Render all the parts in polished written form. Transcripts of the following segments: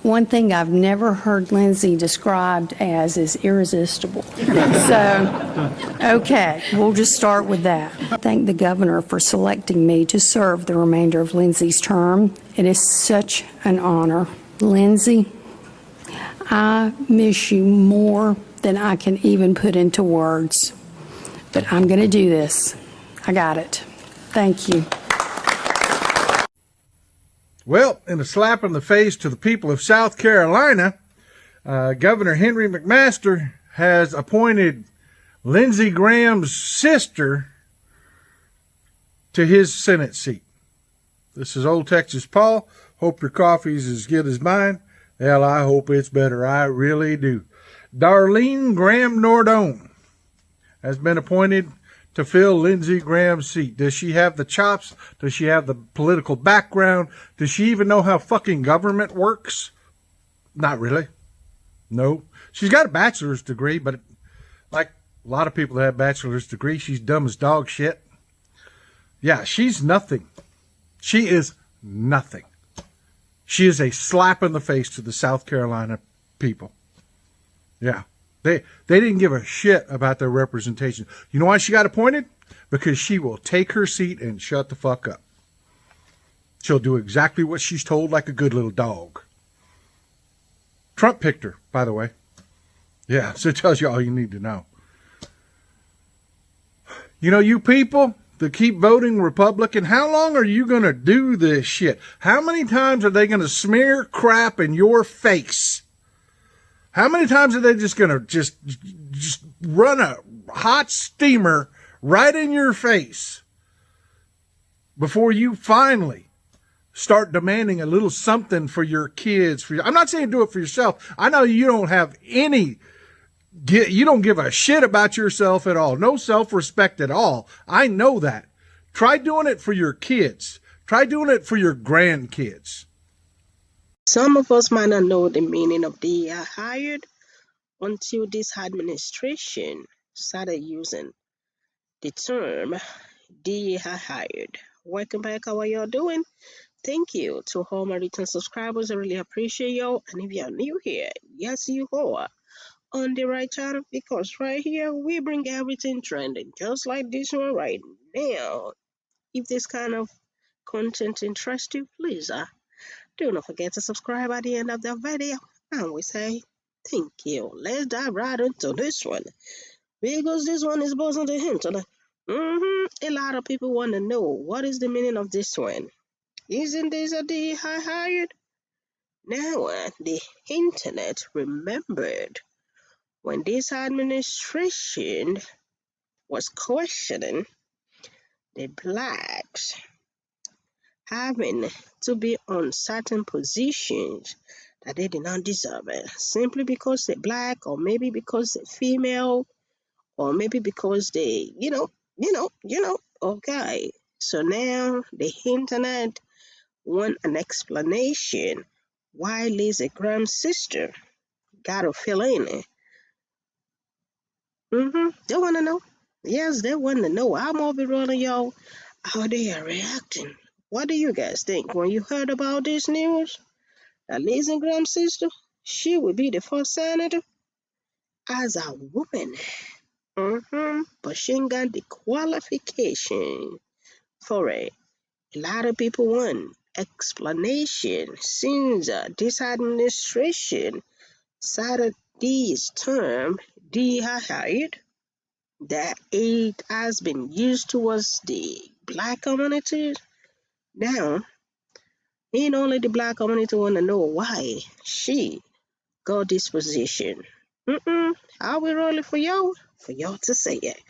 One thing I've never heard Lindsey described as is irresistible. So, okay, we'll just start with that. I thank the governor for selecting me to serve the remainder of Lindsey's term. It is such an honor. Lindsey, I miss you more than I can even put into words. But I'm going to do this. I got it. Thank you. Well, in a slap in the face to the people of South Carolina, Governor Henry McMaster has appointed Lindsey Graham's sister to his Senate seat. This is Old Texas Paul. Hope your coffee's as good as mine. Hell, I hope it's better. I really do. Darline Graham Nordone has been appointed to fill Lindsey Graham's seat. Does she have the chops? Does she have the political background? Does she even know how fucking government works? Not really. No. She's got a bachelor's degree, but like a lot of people that have bachelor's degrees, she's dumb as dog shit. Yeah, she's nothing. She is nothing. She is a slap in the face to the South Carolina people. Yeah. They didn't give a shit about their representation. You know why she got appointed? Because she will take her seat and shut the fuck up. She'll do exactly what she's told like a good little dog. Trump picked her, by the way. Yeah, so it tells you all you need to know. You know, you people that keep voting Republican, how long are you going to do this shit? How many times are they going to smear crap in your face? How many times are they just going to just run a hot steamer right in your face before you finally start demanding a little something for your kids? I'm not saying do it for yourself. I know you don't have you don't give a shit about yourself at all. No self-respect at all. I know that. Try doing it for your kids. Try doing it for your grandkids. Some of us might not know the meaning of DEI hired until this administration started using the term DEI hired. Welcome back. How are y'all doing? Thank you to all my return subscribers. I really appreciate y'all. And if you're new here, yes, you are on the right channel, because right here we bring everything trending, just like this one right now. If this kind of content interests you, please do not forget to subscribe at the end of the video, and we say thank you. Let's dive right into this one, because this one is buzzing the internet. A lot of people want to know what is the meaning of this one. Isn't this a DEI hired? Now the internet remembered when this administration was questioning the blacks having to be on certain positions that they did not deserve it, simply because they're black, or maybe because they're female, or maybe because they, okay. So now the internet want an explanation why Lindsey Graham's sister got to fill in. They want to know. Yes, they want to know. I'm over rolling, y'all, how they are reacting. What do you guys think when you heard about this news? That Lindsey Graham's sister, she will be the first senator as a woman. But she ain't got the qualification for it. A lot of people want explanation since this administration started this term DEI, that it has been used towards the black communities. Now, ain't only the black community want to know why she got this position. Are we rolling for y'all? For y'all to say it.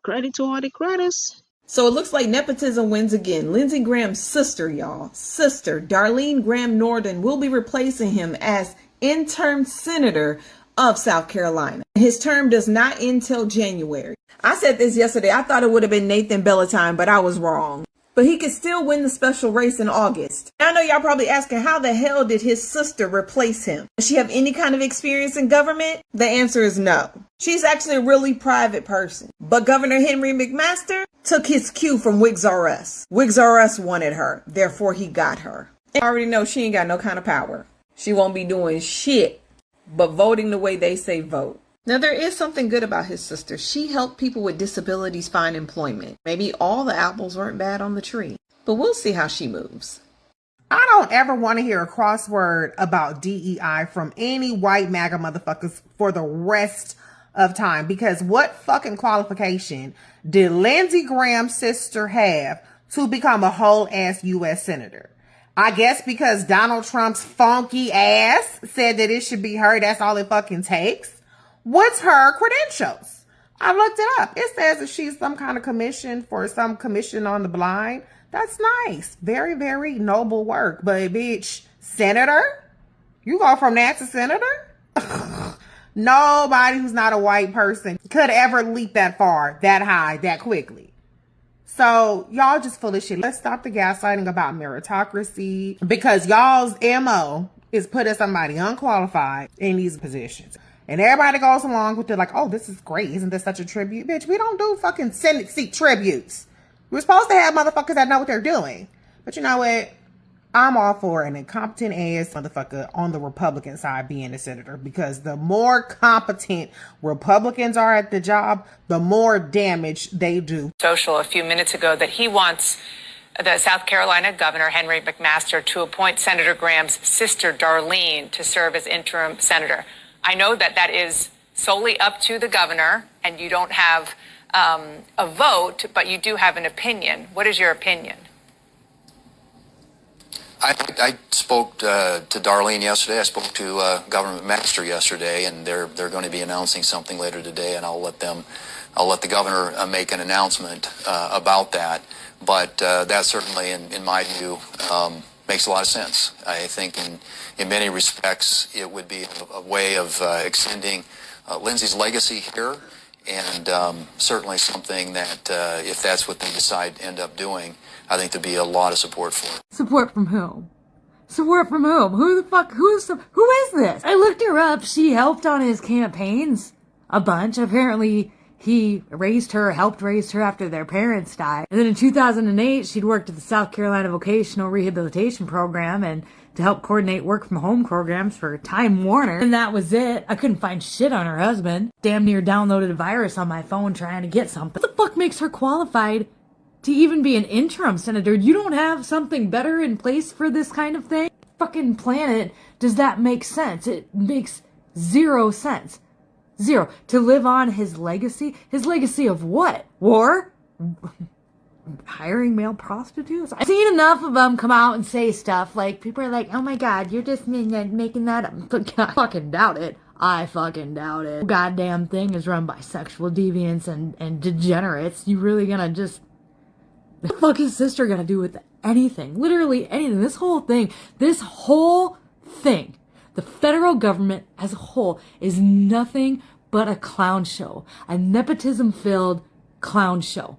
Credit to all the credits. So it looks like nepotism wins again. Lindsey Graham's sister, y'all, Darline Graham Nordone, will be replacing him as interim senator of South Carolina. His term does not end till January. I said this yesterday. I thought it would have been Nathan Bellatine, but I was wrong. But he could still win the special race in August. I know y'all probably asking, how the hell did his sister replace him? Does she have any kind of experience in government? The answer is no. She's actually a really private person. But Governor Henry McMaster took his cue from Wigs R Us. Wigs R Us wanted her, therefore he got her. I already know she ain't got no kind of power. She won't be doing shit but voting the way they say vote. Now, there is something good about his sister. She helped people with disabilities find employment. Maybe all the apples weren't bad on the tree, but we'll see how she moves. I don't ever want to hear a crossword about DEI from any white MAGA motherfuckers for the rest of time, because what fucking qualification did Lindsey Graham's sister have to become a whole ass U.S. senator? I guess because Donald Trump's funky ass said that it should be her. That's all it fucking takes. What's her credentials? I looked it up. It says that she's some kind of commission for some commission on the blind. That's nice. Very, very noble work. But bitch, senator? You go from that to senator? Nobody who's not a white person could ever leap that far, that high, that quickly. So y'all just full of shit. Let's stop the gaslighting about meritocracy, because y'all's MO is putting somebody unqualified in these positions. And everybody goes along with it like, oh, this is great. Isn't this such a tribute? Bitch, we don't do fucking Senate seat tributes. We're supposed to have motherfuckers that know what they're doing. But you know what? I'm all for an incompetent ass motherfucker on the Republican side being a senator, because the more competent Republicans are at the job, the more damage they do. Social a few minutes ago that he wants the South Carolina Governor Henry McMaster to appoint Senator Graham's sister Darline to serve as interim senator. I know that that is solely up to the governor, and you don't have a vote, but you do have an opinion. What is your opinion? I spoke to Darline yesterday. I spoke to Governor McMaster yesterday, and they're going to be announcing something later today, and I'll let the governor make an announcement about that. But that certainly, in my view, makes a lot of sense. I think in many respects it would be a way of extending Lindsey's legacy here, and certainly something that if that's what they decide to end up doing, I think there'd be a lot of support for it. Support from whom? Support from whom? Who the fuck? Who is this? I looked her up. She helped on his campaigns a bunch. Apparently, he helped raise her after their parents died. And then in 2008, she'd worked at the South Carolina Vocational Rehabilitation Program and to help coordinate work from home programs for Time Warner. And that was it. I couldn't find shit on her husband. Damn near downloaded a virus on my phone trying to get something. What the fuck makes her qualified to even be an interim senator? You don't have something better in place for this kind of thing? Fucking planet, does that make sense? It makes zero sense. Zero. To live on his legacy? His legacy of what? War? Hiring male prostitutes? I've seen enough of them come out and say stuff like, people are like, oh my god, you're just making that up. I fucking doubt it. I fucking doubt it. The goddamn thing is run by sexual deviants and degenerates. You really gonna just... The fuck is sister gonna do with anything? Literally anything. This whole thing, the federal government as a whole is nothing but a clown show. A nepotism-filled clown show.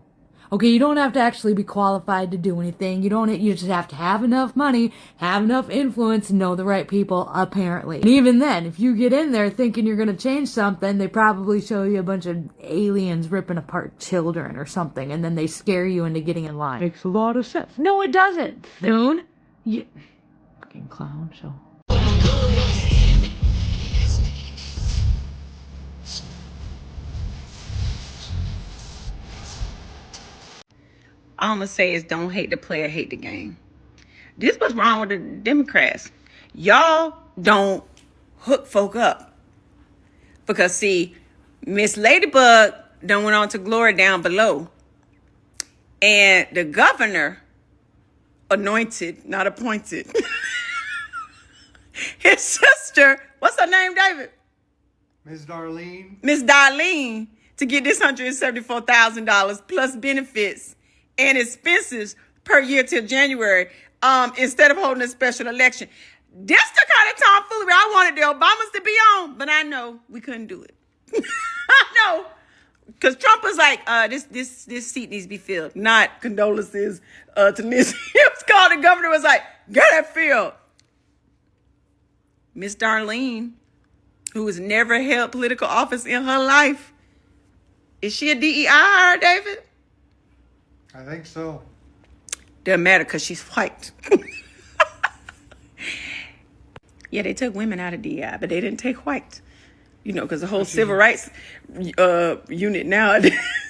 Okay, you don't have to actually be qualified to do anything. You just have to have enough money, have enough influence, and know the right people, apparently. And even then, if you get in there thinking you're gonna change something, they probably show you a bunch of aliens ripping apart children or something, and then they scare you into getting in line. Makes a lot of sense. No, it doesn't, Thune. Fucking clown show. All I'm going to say is don't hate the player, hate the game. This what's wrong with the Democrats. Y'all don't hook folk up. Because, see, Miss Ladybug done went on to glory down below. And the governor, anointed, not appointed. His sister, what's her name, David? Miss Darline. Miss Darline, to get this $174,000 plus benefits and expenses per year till January, instead of holding a special election. That's the kind of tomfoolery I wanted the Obamas to be on, but I know we couldn't do it. I know, because Trump was like, this seat needs to be filled, not condolences to Liz. He was called, the governor was like, get it filled. Miss Darline, who has never held political office in her life, is she a DEI hire, David? I think so. Doesn't matter because she's white. Yeah, they took women out of DEI, but they didn't take white. You know, because the whole civil rights unit now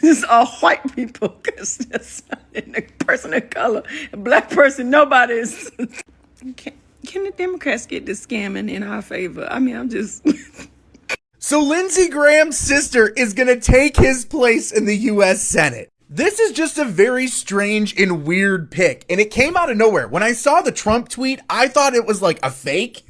is all white people. Because that's not a person of color, a black person, nobody is. Can the Democrats get this scamming in our favor? I mean, I'm just. So Lindsey Graham's sister is going to take his place in the U.S. Senate. This is just a very strange and weird pick, and it came out of nowhere. When I saw the Trump tweet, I thought it was like a fake,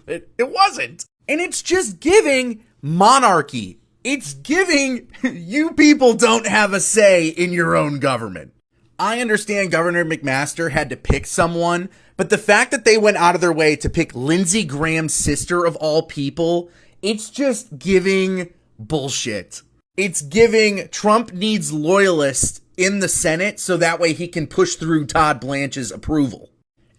but it wasn't. And it's just giving monarchy. It's giving you people don't have a say in your own government. I understand Governor McMaster had to pick someone, but the fact that they went out of their way to pick Lindsey Graham's sister of all people, it's just giving bullshit. It's giving Trump needs loyalists in the Senate so that way he can push through Todd Blanche's approval.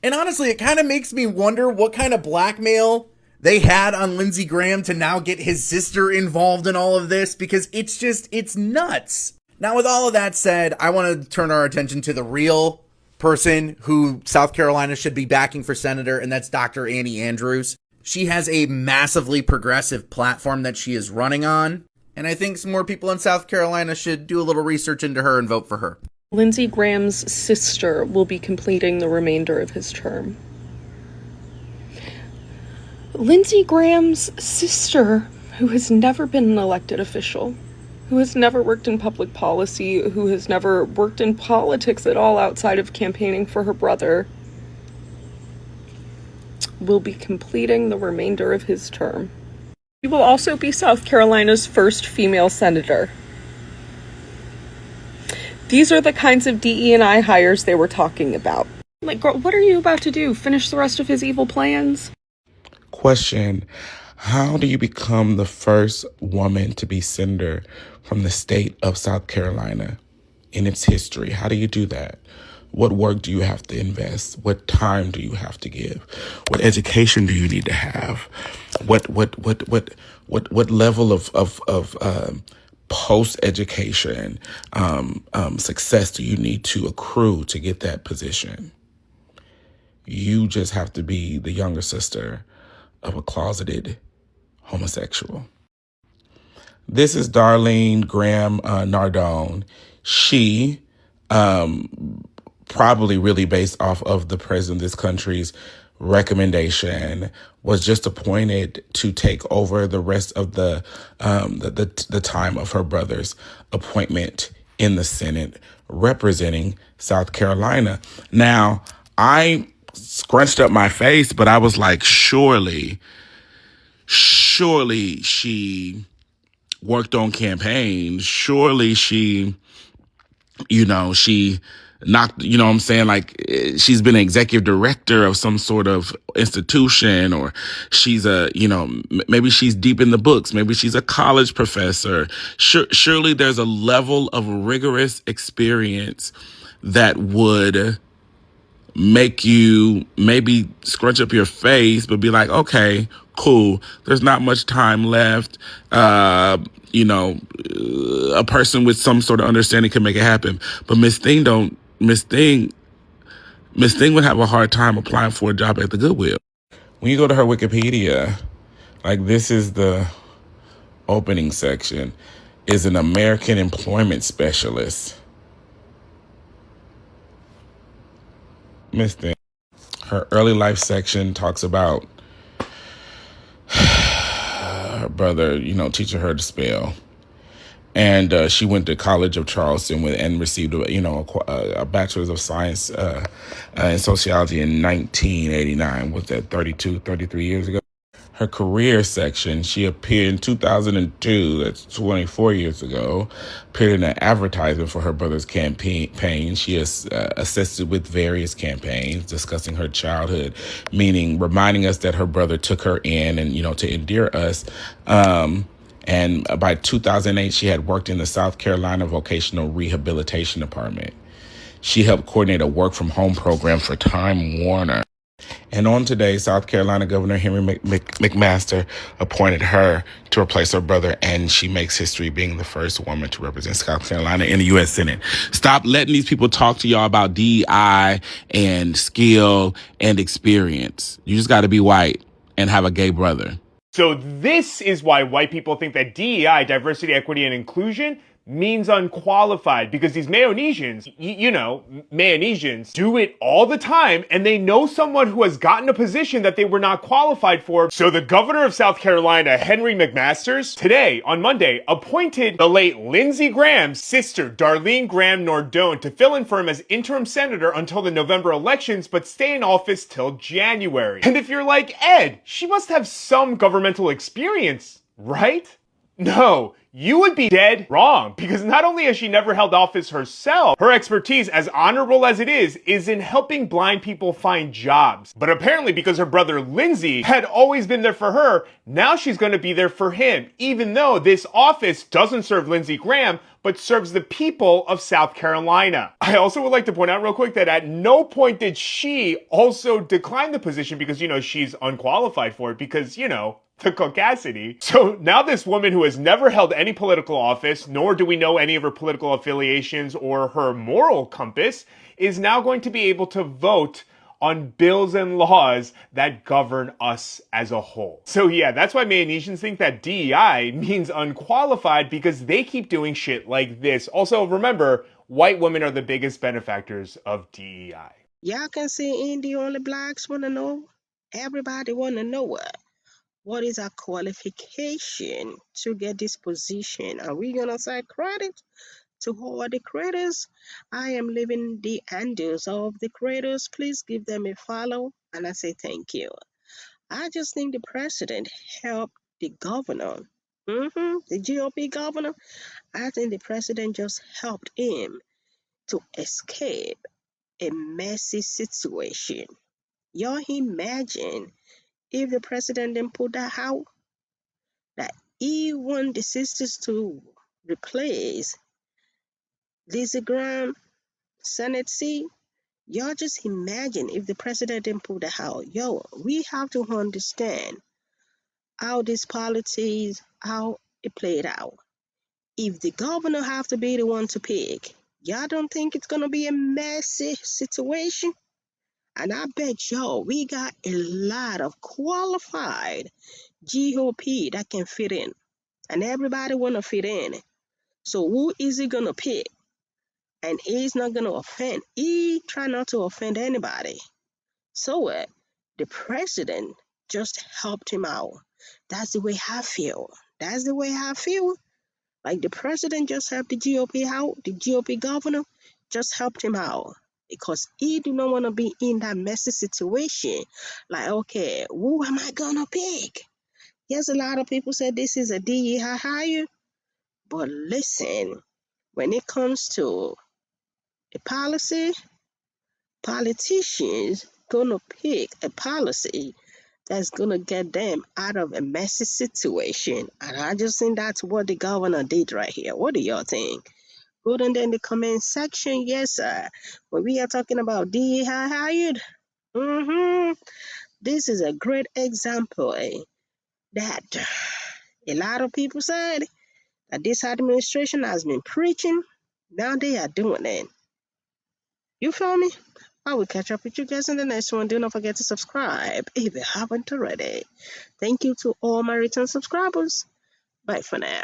And honestly, it kind of makes me wonder what kind of blackmail they had on Lindsey Graham to now get his sister involved in all of this, because it's nuts. Now, with all of that said, I want to turn our attention to the real person who South Carolina should be backing for senator, and that's Dr. Annie Andrews. She has a massively progressive platform that she is running on, and I think some more people in South Carolina should do a little research into her and vote for her. Lindsey Graham's sister will be completing the remainder of his term. Lindsey Graham's sister, who has never been an elected official, who has never worked in public policy, who has never worked in politics at all outside of campaigning for her brother, will be completing the remainder of his term. She will also be South Carolina's first female senator. These are the kinds of DE&I hires they were talking about. Like, girl, what are you about to do? Finish the rest of his evil plans? Question: how do you become the first woman to be senator from the state of South Carolina in its history? How do you do that? What work do you have to invest? What time do you have to give? What education do you need to have? What level of post education success do you need to accrue to get that position? You just have to be the younger sister of a closeted homosexual. This is Darline Graham Nardone. She, probably really based off of the president of this country's recommendation, was just appointed to take over the rest of the time of her brother's appointment in the Senate representing South Carolina. Now, I scrunched up my face, but I was like, surely she worked on campaigns. Surely she knocked, what I'm saying? Like, she's been an executive director of some sort of institution, or she's maybe she's deep in the books. Maybe she's a college professor. Surely there's a level of rigorous experience that would make you maybe scrunch up your face, but be like, okay, cool. There's not much time left. A person with some sort of understanding can make it happen. But Miss Thing would have a hard time applying for a job at the Goodwill. When you go to her Wikipedia, like, this is the opening section, is an American employment specialist. Miss Thing. Her early life section talks about her brother, teaching her to spell. And she went to College of Charleston and received a bachelor's of science in sociology in 1989. Was that 33 years ago? Her career section, she appeared in 2002, that's 24 years ago, appeared in an advertisement for her brother's campaign. She has assisted with various campaigns discussing her childhood, meaning reminding us that her brother took her in and, to endear us. And by 2008, she had worked in the South Carolina Vocational Rehabilitation Department. She helped coordinate a work-from-home program for Time Warner. And on today, South Carolina Governor Henry McMaster appointed her to replace her brother, and she makes history being the first woman to represent South Carolina in the U.S. Senate. Stop letting these people talk to y'all about DEI and skill and experience. You just got to be white and have a gay brother. So this is why white people think that DEI, diversity, equity, and inclusion, means unqualified, because these Mayonesians, Mayonesians do it all the time, and they know someone who has gotten a position that they were not qualified for. So the governor of South Carolina, Henry McMaster, today, on Monday, appointed the late Lindsey Graham's sister, Darline Graham Nordone, to fill in for him as interim senator until the November elections, but stay in office till January. And if you're like, Ed, she must have some governmental experience, right? No, you would be dead wrong, because not only has she never held office herself, her expertise, as honorable as it is in helping blind people find jobs. But apparently, because her brother Lindsey had always been there for her, now she's going to be there for him, even though this office doesn't serve Lindsey Graham, but serves the people of South Carolina. I also would like to point out real quick that at no point did she also decline the position because, she's unqualified for it, because, the caucasity. So now this woman who has never held any political office, nor do we know any of her political affiliations or her moral compass, is now going to be able to vote on bills and laws that govern us as a whole. So yeah, that's why Mayonesians think that DEI means unqualified, because they keep doing shit like this. Also, remember, white women are the biggest benefactors of DEI. Y'all can see Indy only blacks want to know. Everybody want to know what is our qualification to get this position? Are we going to say credit to all the creators? I am leaving the handles of the creators. Please give them a follow. And I say thank you. I just think the president helped the governor. The GOP governor. I think the president just helped him to escape a messy situation. Y'all imagine if the president didn't put that out, that he want the sisters to replace Lindsey Graham Senate seat. Y'all just imagine if the president didn't put that out. We have to understand how this politics, how it played out. If the governor have to be the one to pick, y'all don't think it's gonna be a messy situation? And I bet we got a lot of qualified GOP that can fit in. And everybody want to fit in. So who is he going to pick? And he's not going to offend. He try not to offend anybody. So the president just helped him out. That's the way I feel. Like the president just helped the GOP out. The GOP governor just helped him out. Because he do not want to be in that messy situation. Like, okay, who am I going to pick? Yes, a lot of people said this is a DEI hire. But listen, when it comes to a policy, politicians gonna pick a policy that's gonna get them out of a messy situation. And I just think that's what the governor did right here. What do y'all think? Go down there in the comment section. Yes, sir. When we are talking about DEI hired, this is a great example that a lot of people said that this administration has been preaching. Now they are doing it. You feel me? I will catch up with you guys in the next one. Do not forget to subscribe if you haven't already. Thank you to all my return subscribers. Bye for now.